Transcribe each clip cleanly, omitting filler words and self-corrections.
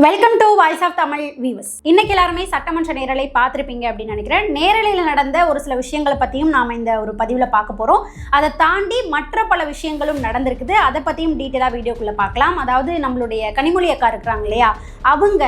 Welcome to voice of Tamil viewers. இன்னைக்கு எல்லாருமே சட்டமன்ற நேரலை பார்த்துருப்பீங்க அப்படின்னு நினைக்கிறேன். நேரலையில் நடந்த ஒரு சில விஷயங்களை பற்றியும் நாம் இந்த ஒரு பதிவில் பார்க்க போகிறோம். அதை தாண்டி மற்ற பல விஷயங்களும் நடந்திருக்குது. அதை பற்றியும் டீட்டெயிலாக வீடியோக்குள்ளே பார்க்கலாம். அதாவது நம்மளுடைய கனிமொழி அக்கா இருக்கிறாங்க இல்லையா, அவங்க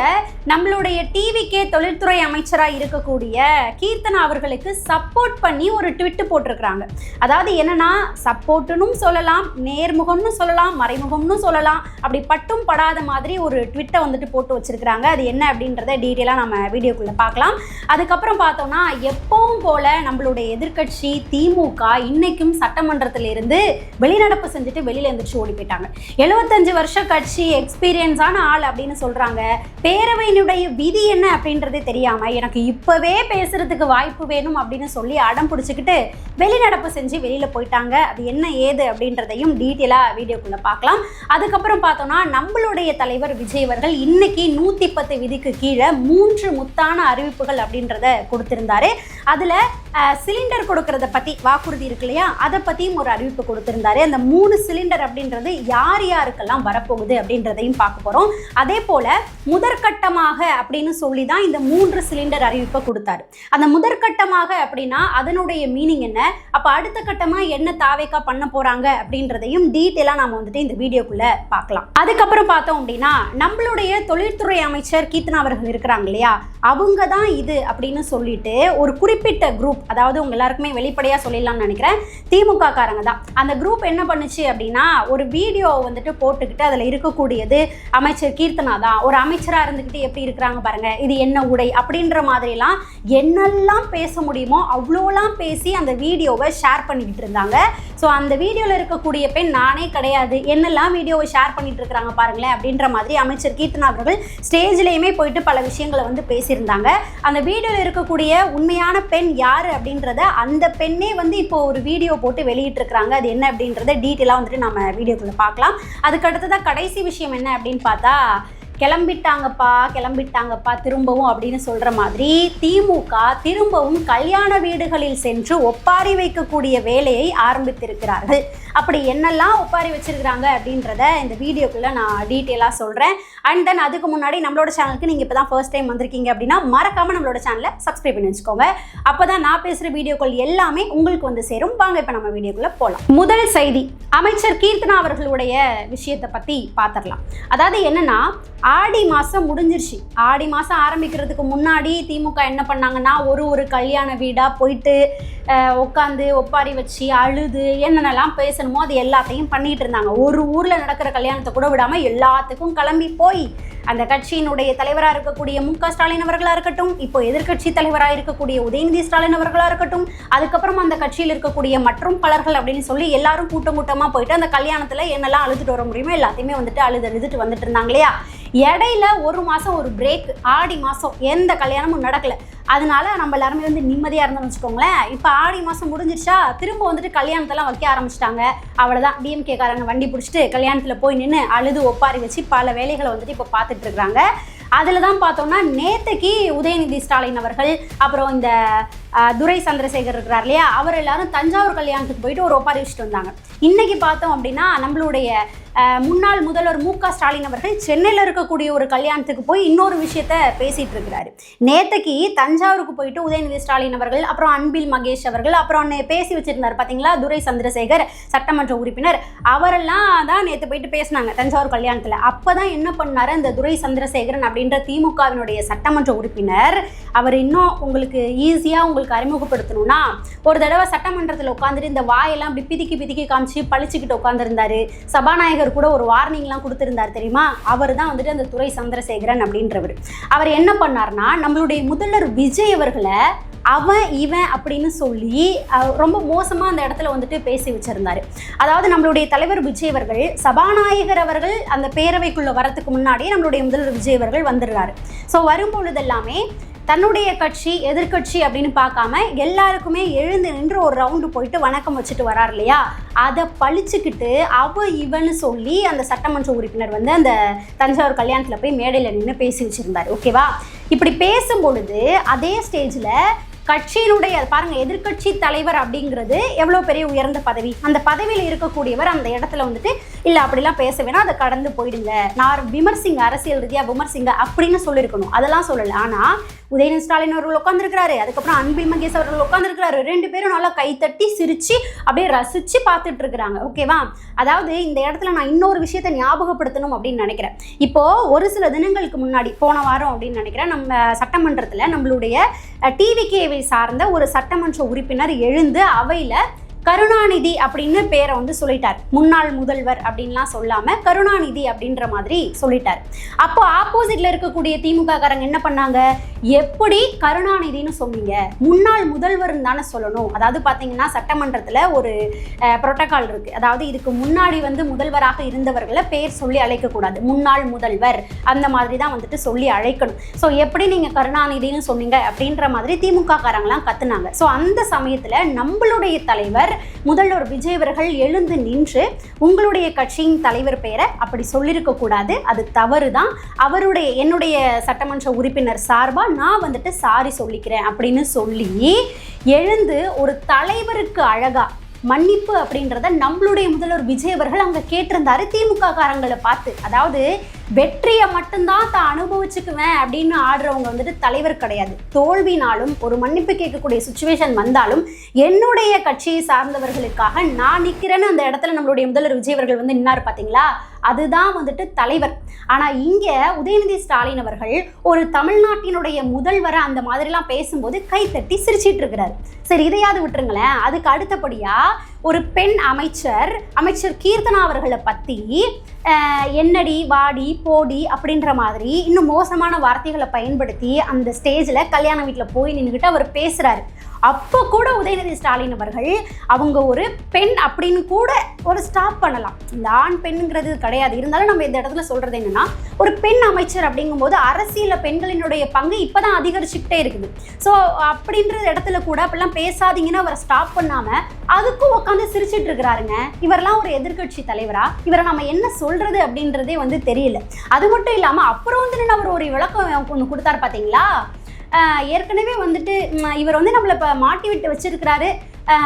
நம்மளுடைய டிவிக்கே தொழில்துறை அமைச்சராக இருக்கக்கூடிய கீர்த்தனா அவர்களுக்கு சப்போர்ட் பண்ணி ஒரு ட்விட்டு போட்டிருக்கிறாங்க. அதாவது என்னன்னா, சப்போர்ட்டுன்னு சொல்லலாம், நேர்முகம்னு சொல்லலாம், மறைமுகம்னு சொல்லலாம், அப்படி பட்டும் படாத மாதிரி ஒரு ட்விட்டை வந்துட்டு போட்டு வச்சிருக்கிறாங்க. அது என்ன அப்படின்றத டீட்டெயிலாக நம்ம வீடியோக்குள்ள பார்க்கலாம். அதுக்கப்புறம் பார்த்தோம்னா, எப்பவும் போல நம்மளுடைய எதிர்க்கட்சி திமுக இன்னைக்கும் சட்டமன்றத்திலிருந்து வெளிநடப்பு செஞ்சுட்டு வெளியில இருந்துச்சு ஓடி போயிட்டாங்க. 75 வருஷ கட்சி, எக்ஸ்பீரியன்ஸான ஆள் அப்படின்னு சொல்றாங்க. பேரவையினுடைய விதி என்ன அப்படின்றதே தெரியாம எனக்கு இப்பவே பேசுறதுக்கு வாய்ப்பு வேணும் அப்படின்னு சொல்லி அடம் பிடிச்சிக்கிட்டு வெளிநடப்பு செஞ்சு வெளியில போயிட்டாங்க. அது என்ன ஏது அப்படின்றதையும் டீட்டெயிலா வீடியோக்குள்ள பார்க்கலாம். அதுக்கப்புறம் பார்த்தோம்னா, நம்மளுடைய தலைவர் விஜய் அவர்கள் இன்னைக்கு 110 விதிக்கு கீழே 3 முத்தான அறிவிப்புகள் அப்படின்றத கொடுத்திருந்தாரு. அதுல சிலிண்டர் கொடுக்கறத பத்தி வாக்குறுதி இருக்கு இல்லையா, அதை பத்தியும் ஒரு அறிவிப்பு கொடுத்திருந்தாரு. அந்த 3 சிலிண்டர் அப்படின்றது யார் யாருக்கெல்லாம் வரப்போகுது அப்படின்றதையும் பார்க்க போறோம். அதே போல முதற்கட்டமாக அப்படின்னு சொல்லி தான் இந்த 3 சிலிண்டர் அறிவிப்பை கொடுத்தாரு. அந்த முதற்கட்டமாக அப்படின்னா அதனுடைய மீனிங் என்ன, அப்ப அடுத்த கட்டமா என்ன தாவேக்கா பண்ண போறாங்க அப்படின்றதையும் டீட்டெயிலா நாம வந்துட்டு இந்த வீடியோக்குள்ள பார்க்கலாம். அதுக்கப்புறம் பார்த்தோம் அப்படின்னா, நம்மளுடைய தொழில்துறை அமைச்சர் கீர்த்தனா அவர்கள் இருக்கிறாங்க இல்லையா, அவங்க தான் இது அப்படின்னு சொல்லிட்டு ஒரு குறிப்பிட்ட குரூப், அதாவது உங்க எல்லாருக்குமே வெளிப்படையா சொல்லிடலாம்னு நினைக்கிறேன், திமுக காரங்க தான். அந்த குரூப் என்ன பண்ணுச்சு அப்படின்னா, ஒரு வீடியோ வந்துட்டு போட்டுக்கிட்டு அதுல இருக்கக்கூடியது அமைச்சர் கீர்த்தனா தான், ஒரு அமைச்சரா இருந்துகிட்டு எப்படி இருக்கிறாங்க பாருங்க, இது என்ன உடை அப்படின்ற மாதிரிலாம் என்னெல்லாம் பேச முடியுமோ அவ்வளோலாம் பேசி அந்த வீடியோவை ஷேர் பண்ணிக்கிட்டு இருந்தாங்க. ஸோ அந்த வீடியோவில் இருக்கக்கூடிய பெண் நானே கிடையாது, என்னெல்லாம் வீடியோவை ஷேர் பண்ணிட்டு இருக்கிறாங்க பாருங்களேன் அப்படின்ற மாதிரி அமைச்சர் கீர்த்தனா அவர்கள் ஸ்டேஜ்லேயுமே போயிட்டு பல விஷயங்களை வந்து பேசியிருந்தாங்க. அந்த வீடியோவில் இருக்கக்கூடிய உண்மையான பெண் யார் அப்படின்றத அந்த பெண்ணே வந்து இப்போ ஒரு வீடியோ போட்டு வெளியிட்டு இருக்கிறாங்க. அது என்ன அப்படின்றத டீட்டெயிலாக வந்துட்டு நம்ம வீடியோக்குள்ள பார்க்கலாம். அதுக்கு அடுத்ததான் கடைசி விஷயம் என்ன அப்படின்னு பார்த்தா, கிளம்பிட்டாங்கப்பா திரும்பவும் அப்படின்னு சொல்ற மாதிரி திமுக திரும்பவும் கல்யாண வீடுகளில் சென்று ஒப்பாரி வைக்கக்கூடிய வேலையை ஆரம்பித்திருக்கிறார்கள். அப்படி என்னெல்லாம் ஒப்பாரி வச்சிருக்கிறாங்க அப்படின்றத இந்த வீடியோக்குள்ள நான் டீட்டெயிலாக சொல்றேன். அண்ட் தென் அதுக்கு முன்னாடி நம்மளோட சேனலுக்கு நீங்க இப்பதான் ஃபர்ஸ்ட் டைம் வந்திருக்கீங்க அப்படின்னா மறக்காம நம்மளோட சேனலை சப்ஸ்கிரைப் பண்ணி வச்சுக்கோங்க. அப்பதான் நான் பேசுற வீடியோக்கள் எல்லாமே உங்களுக்கு வந்து சேரும். வாங்க இப்ப நம்ம வீடியோக்குள்ள போலாம். முதல் செய்தி, அமைச்சர் கீர்த்தனா அவர்களுடைய விஷயத்தை பத்தி பார்த்துடலாம். அதாவது என்னன்னா, ஆடி மாதம் முடிஞ்சிருச்சு. ஆடி மாதம் ஆரம்பிக்கிறதுக்கு முன்னாடி திமுக என்ன பண்ணாங்கன்னா, ஒரு கல்யாண வீடாக போயிட்டு உட்காந்து ஒப்பாரி வச்சு அழுது என்னென்னலாம் பேசணுமோ அது எல்லாத்தையும் பண்ணிட்டு இருந்தாங்க. ஒரு ஊரில் நடக்கிற கல்யாணத்தை கூட விடாமல் எல்லாத்துக்கும் கிளம்பி போய் அந்த கட்சியினுடைய தலைவராக இருக்கக்கூடிய மு.க. ஸ்டாலின் அவர்களாக இருக்கட்டும், இப்போ எதிர்கட்சி தலைவராக இருக்கக்கூடிய உதயநிதி ஸ்டாலின் அவர்களாக இருக்கட்டும், அதுக்கப்புறம் அந்த கட்சியில் இருக்கக்கூடிய மற்றும் பலர்கள் அப்படின்னு சொல்லி எல்லாரும் கூட்டமாக போயிட்டு அந்த கல்யாணத்தில் என்னெல்லாம் அழுதுட்டு வர முடியுமோ எல்லாத்தையுமே வந்துட்டு அழுதுட்டு வந்துட்டு இருந்தாங்க இல்லையா. இடையில ஒரு மாதம் ஒரு பிரேக், ஆடி மாதம் எந்த கல்யாணமும் நடக்கலை. அதனால நம்ம எல்லாருமே வந்து நிம்மதியாக இருந்தோம்னு வச்சுக்கோங்களேன். இப்போ ஆடி மாதம் முடிஞ்சிருச்சா, திரும்ப வந்துட்டு கல்யாணத்தெல்லாம் வைக்க ஆரம்பிச்சிட்டாங்க. அவ்வளோதான், டிஎம்கே காரங்க வண்டி பிடிச்சிட்டு கல்யாணத்தில் போய் நின்று அழுது ஒப்பாரி வச்சு பல வேலைகளை வந்துட்டு இப்போ பார்த்துட்டு இருக்கிறாங்க. அதில் தான் பார்த்தோம்னா, நேற்றுக்கு உதயநிதி ஸ்டாலின் அவர்கள், அப்புறம் இந்த துரை சந்திரசேகர் இருக்கிறார் இல்லையா, அவர் எல்லாரும் தஞ்சாவூர் கல்யாணத்துக்கு போயிட்டு ஒரு ஒப்பாரி வச்சுட்டு வந்தாங்க. இன்னைக்கு பார்த்தோம் அப்படின்னா, நம்மளுடைய முன்னாள் முதல்வர் மு.க. ஸ்டாலின் அவர்கள் சென்னையில் இருக்கக்கூடிய ஒரு கல்யாணத்துக்கு போய் இன்னொரு விஷயத்த பேசிட்டு இருக்கிறாரு. நேற்றுக்கு தஞ்சாவூருக்கு போயிட்டு உதயநிதி ஸ்டாலின் அவர்கள், அப்புறம் அன்பில் மகேஷ் அவர்கள், அப்புறம் பேசி வச்சிருந்தார் பார்த்தீங்களா துரை சந்திரசேகர் சட்டமன்ற உறுப்பினர், அவரெல்லாம் தான் நேற்று போயிட்டு பேசினாங்க தஞ்சாவூர் கல்யாணத்தில். அப்போ தான் என்ன பண்ணாரு, அந்த துரை சந்திரசேகரன் அப்படின்ற திமுகவினுடைய சட்டமன்ற உறுப்பினர், அவர் இன்னும் உங்களுக்கு ஈஸியாக உங்களுக்கு அறிமுகப்படுத்தணும்னா, ஒரு தடவை சட்டமன்றத்தில் உட்காந்துட்டு இந்த வாயெல்லாம் அப்படி பிதிக்கி காமிச்சு பழிச்சுக்கிட்டு உட்காந்துருந்தாரு. சபாநாயகர் கூட ஒரு வார்னிங்லாம் கொடுத்திருந்தார் தெரியுமா, அவர் தான் வந்துட்டு அந்த துரை சந்திரசேகரன் அப்படின்றவர். அவர் என்ன பண்ணார்னா, நம்மளுடைய முதல்வர் விஜய் அவர்களை அவன் இவன் அப்படின்னு சொல்லி ரொம்ப மோசமாக அந்த இடத்துல வந்துட்டு பேசி வச்சிருந்தாரு. அதாவது நம்மளுடைய தலைவர் விஜய் அவர்கள், சபாநாயகர் அவர்கள் அந்த பேரவைக்குள்ள வரத்துக்கு முன்னாடியே நம்மளுடைய முதல்வர் விஜய் அவர்கள் வந்துடுறாரு. ஸோ வரும்பொழுது எல்லாமே தன்னுடைய கட்சி எதிர்கட்சி அப்படின்னு பார்க்காம எல்லாருக்குமே எழுந்து நின்று ஒரு ரவுண்டு போயிட்டு வணக்கம் வச்சுட்டு வரார் இல்லையா, அதை பழிச்சுக்கிட்டு இவன்னு சொல்லி அந்த சட்டமன்ற உறுப்பினர் வந்து அந்த தஞ்சாவூர் கல்யாணத்தில் போய் மேடையில் நின்று பேசி வச்சுருந்தார். ஓகேவா, இப்படி பேசும்பொழுது அதே ஸ்டேஜில் கட்சியினுடைய பாருங்க, எதிர்கட்சி தலைவர் அப்படிங்கிறது எவ்வளோ பெரிய உயர்ந்த பதவி, அந்த பதவியில் இருக்கக்கூடியவர் அந்த இடத்துல வந்துட்டு இல்லை அப்படிலாம் பேச வேணாம், அதை கடந்து போயிடுங்க, நான் விமர்சிங்க, அரசியல் ரீதியாக விமர்சிங்க அப்படின்னு சொல்லியிருக்கணும். அதெல்லாம் சொல்லலை. ஆனால் உதயநிதி ஸ்டாலின் அவர்கள் உட்காந்துருக்கிறாரு, அதுக்கப்புறம் அன்பில் மகேஷ் அவர்கள் உட்காந்துருக்கிறாரு, 2 பேரும் நல்லா கைத்தட்டி சிரிச்சு அப்படியே ரசிச்சு பார்த்துட்டு இருக்கிறாங்க. ஓகேவா? அதாவது இந்த இடத்துல நான் இன்னொரு விஷயத்தை ஞாபகப்படுத்தணும் அப்படின்னு நினைக்கிறேன். இப்போ ஒரு சில தினங்களுக்கு முன்னாடி, போன வாரம் அப்படின்னு நினைக்கிறேன், நம்ம சட்டமன்றத்தில் நம்மளுடைய டிவிகேவை சார்ந்த ஒரு சட்டமன்ற உறுப்பினர் எழுந்து அவையில் கருணாநிதி அப்படின்னு பேரை வந்து சொல்லிட்டார். முன்னாள் முதல்வர் அப்படின்லாம் சொல்லாமல் கருணாநிதி அப்படின்ற மாதிரி சொல்லிட்டார். அப்போ ஆப்போசிட்ல இருக்கக்கூடிய திமுக காரங்க என்ன பண்ணாங்க, எப்படி கருணாநிதினு சொன்னீங்க, முன்னாள் முதல்வர்னு தானே சொல்லணும். அதாவது பார்த்தீங்கன்னா சட்டமன்றத்தில் ஒரு புரோட்டோகால் இருக்கு. அதாவது இதுக்கு முன்னாடி வந்து முதல்வராக இருந்தவர்களை பேர் சொல்லி அழைக்கக்கூடாது, முன்னாள் முதல்வர் அந்த மாதிரி தான் வந்துட்டு சொல்லி அழைக்கணும். ஸோ எப்படி நீங்கள் கருணாநிதினு சொன்னீங்க அப்படின்ற மாதிரி திமுக காரங்களாம் கத்துனாங்க. ஸோ அந்த சமயத்தில் நம்மளுடைய தலைவர் முதல்வர் விஜய் அவர்கள் எழுந்து நின்று உங்களுடைய கட்சியின் தலைவர் பெயரை அப்படி சொல்லியிருக்க கூடாது, அது தவறு தான், என்னுடைய சட்டமன்ற உறுப்பினர் சார்பா நான் வந்துட்டு சாரி சொல்லிக்கிறேன் அப்படின்னு சொல்லி எழுந்து ஒரு தலைவருக்கு அழகா மன்னிப்பு அப்படின்றத நம்மளுடைய முதல்வர் விஜய் அவர்கள் அங்கே கேட்டிருந்தாரு திமுக காரங்களை பார்த்து. அதாவது வெற்றியை மட்டும்தான் தான் அனுபவிச்சுக்குவேன் அப்படின்னு ஆடுறவங்க வந்துட்டு தலைவர் கிடையாது. தோல்வினாலும் ஒரு மன்னிப்பு கேட்கக்கூடிய சுச்சுவேஷன் வந்தாலும் என்னுடைய கட்சியை சார்ந்தவர்களுக்காக நான் நிற்கிறேன்னு அந்த இடத்துல நம்மளுடைய முதல்வர் விஜய் அவர்கள் வந்து நின்னார் பார்த்தீங்களா, அதுதான் வந்துட்டு தலைவர். ஆனால் இங்கே உதயநிதி ஸ்டாலின் அவர்கள் ஒரு தமிழ்நாட்டினுடைய முதல்வரை அந்த மாதிரிலாம் பேசும்போது கைத்தட்டி சிரிச்சிட்டு இருக்கிறாரு. சரி, இதையாவது விட்டுருங்களேன். அதுக்கு அடுத்தபடியாக ஒரு பெண் அமைச்சர் கீர்த்தனா அவர்களை பற்றி என்னடி வாடி போடி அப்படின்ற மாதிரி இன்னும் மோசமான வார்த்தைகளை பயன்படுத்தி அந்த ஸ்டேஜில் கல்யாண வீட்டில் போய் நின்றுக்கிட்டு அவர் பேசுகிறாரு. அப்போ கூட உதயநிதி ஸ்டாலின் அவர்கள் அவங்க ஒரு பெண் அப்படின்னு கூட ஒரு ஸ்டாப் பண்ணலாம். இந்த ஆண் பெண்ணுங்கிறது கிடையாது. இருந்தாலும் நம்ம இந்த இடத்துல சொல்கிறது என்னென்னா, ஒரு பெண் அமைச்சர் அப்படிங்கும்போது அரசியலில் பெண்களினுடைய பங்கு இப்போ தான் அதிகரிச்சுக்கிட்டே இருக்குது. ஸோ அப்படின்ற இடத்துல கூட அப்படிலாம் பேசாதீங்கன்னு அவரை ஸ்டாப் பண்ணாமல் அதுக்கும் உட்காந்து சிரிச்சிட்டு இருக்கிறாருங்க. இவரெல்லாம் ஒரு எதிர்கட்சி தலைவரா? இவரை நம்ம என்ன சொல்கிறது அப்படின்றதே வந்து தெரியல. அது மட்டும் இல்லாமல் அப்புறம் வந்து அவர் ஒரு விளக்கம் ஒன்று கொடுத்தாரு பார்த்தீங்களா. ஏற்கனவே வந்துட்டு இவர் வந்து நம்மளை இப்போ மாட்டி விட்டு வச்சிருக்கிறாரு,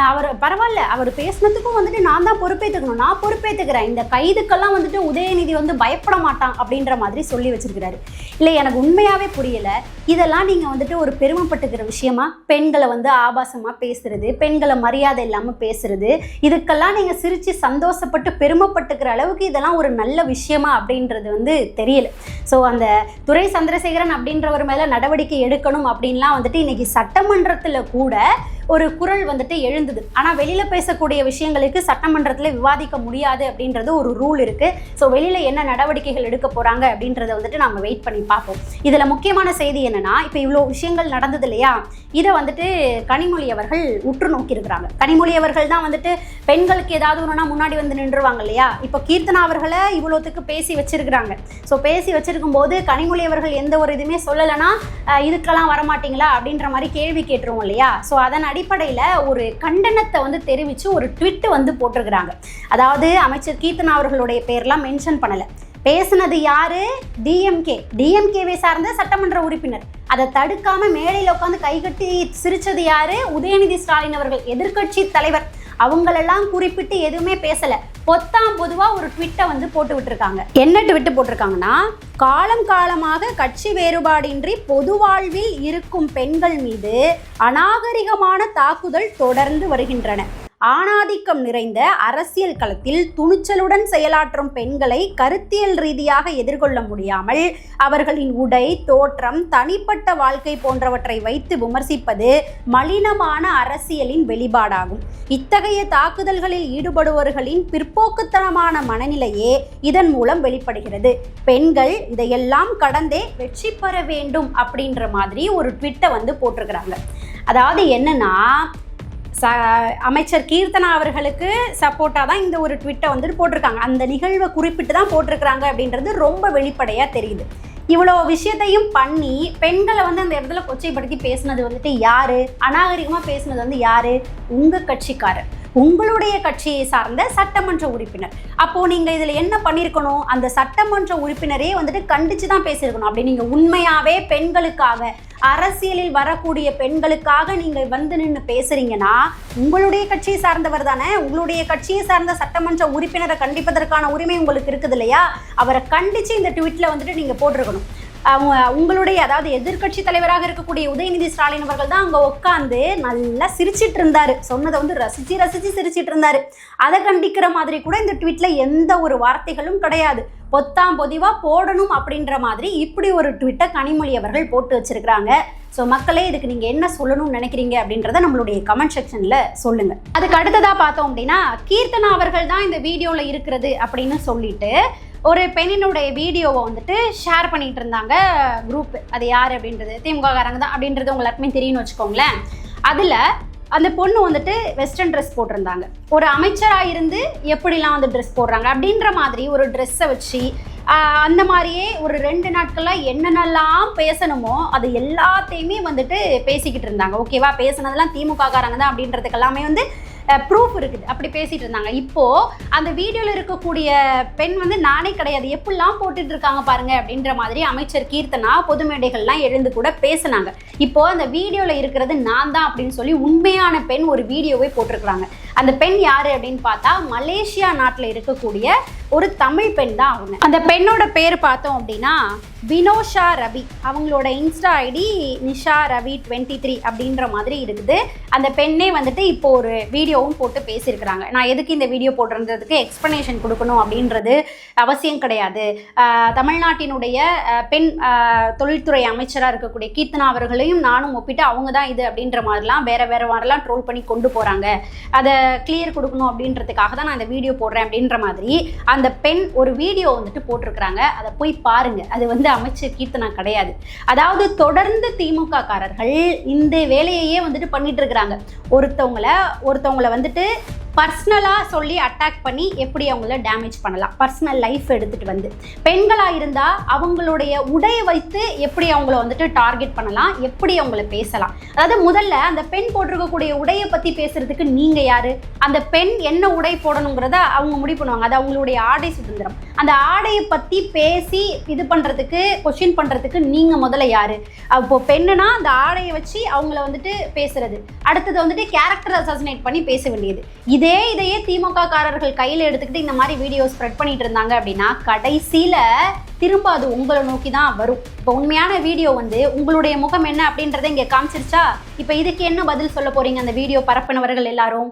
அவர் பரவாயில்ல, அவர் பேசினதுக்கும் வந்துட்டு நான் தான் பொறுப்பேற்றுக்கணும், நான் பொறுப்பேற்றுக்கிறேன், இந்த கைதுக்கெல்லாம் வந்துட்டு உதயநிதி வந்து பயப்பட மாட்டான் அப்படின்ற மாதிரி சொல்லி வச்சிருக்கிறாரு. இல்லை, எனக்கு உண்மையாகவே புரியலை. இதெல்லாம் நீங்கள் வந்துட்டு ஒரு பெருமைப்பட்டுக்கிற விஷயமா? பெண்களை வந்து ஆபாசமாக பேசுறது, பெண்களை மரியாதை இல்லாமல் பேசுறது, இதுக்கெல்லாம் நீங்கள் சிரித்து சந்தோஷப்பட்டு பெருமைப்பட்டுக்கிற அளவுக்கு இதெல்லாம் ஒரு நல்ல விஷயமா அப்படின்றது வந்து தெரியல. ஸோ அந்த துரை சந்திரசேகரன் அப்படின்றவர் மேலே நடவடிக்கை எடுக்கணும் அப்படின்லாம் வந்துட்டு இன்னைக்கு சட்டமன்றத்தில் கூட ஒரு குரல் வந்துட்டு எழுந்தது. ஆனால் வெளியில் பேசக்கூடிய விஷயங்களுக்கு சட்டமன்றத்தில் விவாதிக்க முடியாது அப்படின்றது ஒரு ரூல் இருக்குது. ஸோ வெளியில் என்ன நடவடிக்கைகள் எடுக்க போகிறாங்க அப்படின்றத வந்துட்டு நம்ம வெயிட் பண்ணி பார்ப்போம். இதில் முக்கியமான செய்தி என்னென்னா, இப்போ இவ்வளோ விஷயங்கள் நடந்தது இல்லையா, இதை வந்துட்டு கனிமொழி அவர்கள் உற்று நோக்கியிருக்கிறாங்க. கனிமொழி அவர்கள் தான் வந்துட்டு பெண்களுக்கு ஏதாவது ஒன்றுனா முன்னாடி வந்து நின்றுவாங்க இல்லையா. இப்போ கீர்த்தனா அவர்களை இவ்வளோத்துக்கு பேசி வச்சிருக்கிறாங்க. ஸோ பேசி வச்சிருக்கும் போது கனிமொழி அவர்கள் எந்த ஒரு இதுவுமே சொல்லலைன்னா இதுக்கெல்லாம் வரமாட்டீங்களா அப்படின்ற மாதிரி கேள்வி கேட்டுருவோம் இல்லையா. ஸோ அதன் அடிப்படையில் ஒரு கண்டனத்தை வந்து தெரிவித்து ஒரு ட்விட் வந்து போட்டிருக்கிறாங்க. அதாவது அமைச்சர் கீர்த்தனா அவர்களுடைய பேர்லாம் மென்ஷன் பண்ணலை. பேசுனது யாரு? டிஎம்கேவை சார்ந்த சட்டமன்ற உறுப்பினர். அதை தடுக்காம மேடையில் உட்காந்து கைகட்டி சிரிச்சது யாரு? உதயநிதி ஸ்டாலின் அவர்கள், எதிர்கட்சி தலைவர். அவங்களெல்லாம் குறிப்பிட்டு எதுவுமே பேசலை. பொதுவாக ஒரு ட்விட்டை வந்து போட்டு விட்டுருக்காங்க. என்ன ட்விட்டு போட்டிருக்காங்கன்னா, காலம் காலமாக கட்சி வேறுபாடின்றி பொது வாழ்வில் இருக்கும் பெண்கள் மீது அநாகரிகமான தாக்குதல் தொடர்ந்து வருகின்றன. ஆணாதிக்கம் நிறைந்த அரசியல் களத்தில் துணிச்சலுடன் செயலாற்றும் பெண்களை கருத்தியல் ரீதியாக எதிர்கொள்ள முடியாமல் அவர்களின் உடை, தோற்றம், தனிப்பட்ட வாழ்க்கை போன்றவற்றை வைத்து விமர்சிப்பது மலினமான அரசியலின் வெளிப்பாடாகும். இத்தகைய தாக்குதல்களில் ஈடுபடுபவர்களின் பிற்போக்குத்தனமான மனநிலையே இதன் மூலம் வெளிப்படுகிறது. பெண்கள் இதையெல்லாம் கடந்தே வெற்றி பெற வேண்டும் அப்படின்ற மாதிரி ஒரு ட்விட்டை வந்து போட்டிருக்கிறாங்க. அதாவது என்னன்னா, அமைச்சர் கீர்த்தனா அவர்களுக்கு சப்போர்ட்டாக தான் இந்த ஒரு ட்விட்டை வந்துட்டு போட்டிருக்காங்க. அந்த நிகழ்வை குறிப்பிட்டு தான் போட்டிருக்கிறாங்க அப்படின்றது ரொம்ப வெளிப்படையாக தெரியுது. இவ்வளோ விஷயத்தையும் பண்ணி பெண்களை வந்து அந்த இடத்துல கொச்சைப்படுத்தி பேசுனது வந்துட்டு யாரு? அநாகரிகமாக பேசுனது வந்து யாரு? உங்கள் கட்சிக்காரர். உங்களுடைய கட்சியை சார்ந்த சட்டமன்ற உறுப்பினர். அப்போ நீங்க இதுல என்ன பண்ணிருக்கணும், அந்த சட்டமன்ற உறுப்பினரே வந்துட்டு கண்டிச்சு தான் பேசியிருக்கணும். அப்படி நீங்க உண்மையாவே பெண்களுக்காக, அரசியலில் வரக்கூடிய பெண்களுக்காக நீங்க வந்து நின்று பேசுறீங்கன்னா உங்களுடைய கட்சியை சார்ந்தவர் தானே, உங்களுடைய கட்சியை சார்ந்த சட்டமன்ற உறுப்பினரை கண்டிப்பதற்கான உரிமை உங்களுக்கு இருக்குது இல்லையா? அவரை கண்டிச்சு இந்த ட்வீட்ல வந்துட்டு நீங்க போட்டிருக்கணும். உங்களுடைய அதாவது எதிர்கட்சி தலைவராக இருக்கக்கூடிய உதயநிதி ஸ்டாலின் அவர்கள் தான் அங்கே உட்காந்து நல்லா சிரிச்சிட்டு இருந்தாரு, சொன்னதை வந்து ரசிச்சு ரசிச்சு சிரிச்சிட்டு இருந்தாரு. அதை கண்டிக்கிற மாதிரி கூட இந்த ட்வீட்ல எந்த ஒரு வார்த்தைகளும் கிடையாது. பொத்தாம் பொதிவா போடணும் அப்படின்ற மாதிரி இப்படி ஒரு ட்வீட்டை கனிமொழி அவர்கள் போட்டு வச்சிருக்கிறாங்க. ஸோ மக்களே, இதுக்கு நீங்கள் என்ன சொல்லணும்னு நினைக்கிறீங்க அப்படின்றத நம்மளுடைய கமெண்ட் செக்ஷனில் சொல்லுங்கள். அதுக்கு அடுத்ததாக பார்த்தோம் அப்படின்னா, கீர்த்தனா அவர்கள் தான் இந்த வீடியோவில் இருக்கிறது அப்படின்னு சொல்லிட்டு ஒரு பெண்ணினுடைய வீடியோவை வந்துட்டு ஷேர் பண்ணிட்டு இருந்தாங்க குரூப். அது யார் அப்படின்றது திமுககாரங்க தான் அப்படின்றது உங்களுக்கு தெரியும்னு வச்சுக்கோங்களேன். அதில் அந்த பொண்ணு வந்துட்டு வெஸ்டர்ன் ட்ரெஸ் போட்டிருந்தாங்க. ஒரு அமைச்சராக இருந்து எப்படிலாம் வந்து ட்ரெஸ் போடுறாங்க அப்படின்ற மாதிரி ஒரு ட்ரெஸ்ஸை வச்சு அந்த மாதிரியே ஒரு 2 நாட்களாக என்னென்னலாம் பேசணுமோ அது எல்லாத்தையுமே வந்துட்டு பேசிக்கிட்டு இருந்தாங்க. ஓகேவா? பேசுனதெல்லாம் திமுககாரங்க தான் அப்படின்றதுக்கு எல்லாமே வந்து ப்ரூஃப் இருக்குது. அப்படி பேசிகிட்டு இருந்தாங்க. இப்போது அந்த வீடியோவில் இருக்கக்கூடிய பெண் வந்து நானே கிடையாது, எப்படிலாம் போட்டுட்டு இருக்காங்க பாருங்க அப்படின்ற மாதிரி அமைச்சர் கீர்த்தனா பொது மேடைகள்லாம் எழுந்து கூட பேசினாங்க. இப்போது அந்த வீடியோவில் இருக்கிறது நான் தான் அப்படின்னு சொல்லி உண்மையான பெண் ஒரு வீடியோவை போட்டிருக்கிறாங்க. அந்த பெண் யார் அப்படின்னு பார்த்தா மலேசியா நாட்டில் இருக்கக்கூடிய ஒரு தமிழ் பெண் தான் அவங்க. அந்த பெண்ணோட பேர் பார்த்தோம் அப்படின்னா வினோஷா ரவி. அவங்களோட இன்ஸ்டா ஐடி நிஷா ரவி 23 அப்படின்ற மாதிரி இருக்குது. அந்த பெண்ணே வந்துட்டு இப்போ ஒரு வீடியோவும் போட்டு பேசியிருக்கிறாங்க. நான் எதுக்கு இந்த வீடியோ போடுறதுக்கு எக்ஸ்ப்ளனேஷன் கொடுக்கணும் அப்படின்றது அவசியம் கிடையாது. தமிழ்நாட்டினுடைய பெண் தொழில்துறை அமைச்சராக இருக்கக்கூடிய கீர்த்தனா அவர்களையும் நானும் ஒப்பிட்டு அவங்க தான் இது அப்படின்ற மாதிரிலாம் வேற மாதிரிலாம் ட்ரோல் பண்ணி கொண்டு போகிறாங்க. அதை கிளியர் கொடுக்கணும் அப்படின்றதுக்காக தான் நான் இந்த வீடியோ போடுறேன் அப்படின்ற மாதிரி அந்த பெண் ஒரு வீடியோ வந்துட்டு போட்டிருக்கிறாங்க. அதை போய் பாருங்க. அது வந்து அமைச்சர் கீர்த்தனா கிடையாது. அதாவது தொடர்ந்து திமுக காரர்கள் இந்த வேலையையே வந்துட்டு பண்ணிட்டு இருக்கிறாங்க. ஒருத்தவங்களை வந்துட்டு பர்சனலாக சொல்லி அட்டாக் பண்ணி எப்படி அவங்கள டேமேஜ் பண்ணலாம், பர்சனல் லைஃப் எடுத்துகிட்டு வந்து பெண்களாக இருந்தால் அவங்களுடைய உடையை வைத்து எப்படி அவங்கள வந்துட்டு டார்கெட் பண்ணலாம், எப்படி அவங்கள பேசலாம். அதாவது முதல்ல அந்த பெண் போட்டிருக்கக்கூடிய உடையை பற்றி பேசுறதுக்கு நீங்கள் யார்? அந்த பெண் என்ன உடை போடணுங்கிறத அவங்க முடிவு பண்ணுவாங்க. அது அவங்களுடைய ஆடை சுதந்திரம். அந்த ஆடையை பற்றி பேசி இது பண்ணுறதுக்கு கொஸ்டின் பண்ணுறதுக்கு நீங்கள் முதல்ல யார்? அப்போது பெண்ணுனா அந்த ஆடையை வச்சு அவங்கள வந்துட்டு பேசுறது, அடுத்தது வந்துட்டு கேரக்டர் அசாசினேட் பண்ணி பேச வேண்டியது. இதையே திமுக காரர்கள் கையில் எடுத்துக்கிட்டு இந்த மாதிரி வீடியோ ஸ்ப்ரெட் பண்ணிட்டு இருந்தாங்க அப்படின்னா கடைசியில் திரும்ப அது உங்களை நோக்கி தான் வரும். இப்போ உண்மையான வீடியோ வந்து உங்களுடைய முகம் என்ன அப்படின்றத இங்கே காமிச்சிருச்சா? இப்போ இதுக்கு என்ன பதில் சொல்ல போறீங்க அந்த வீடியோ பரப்பினவர்கள் எல்லாரும்?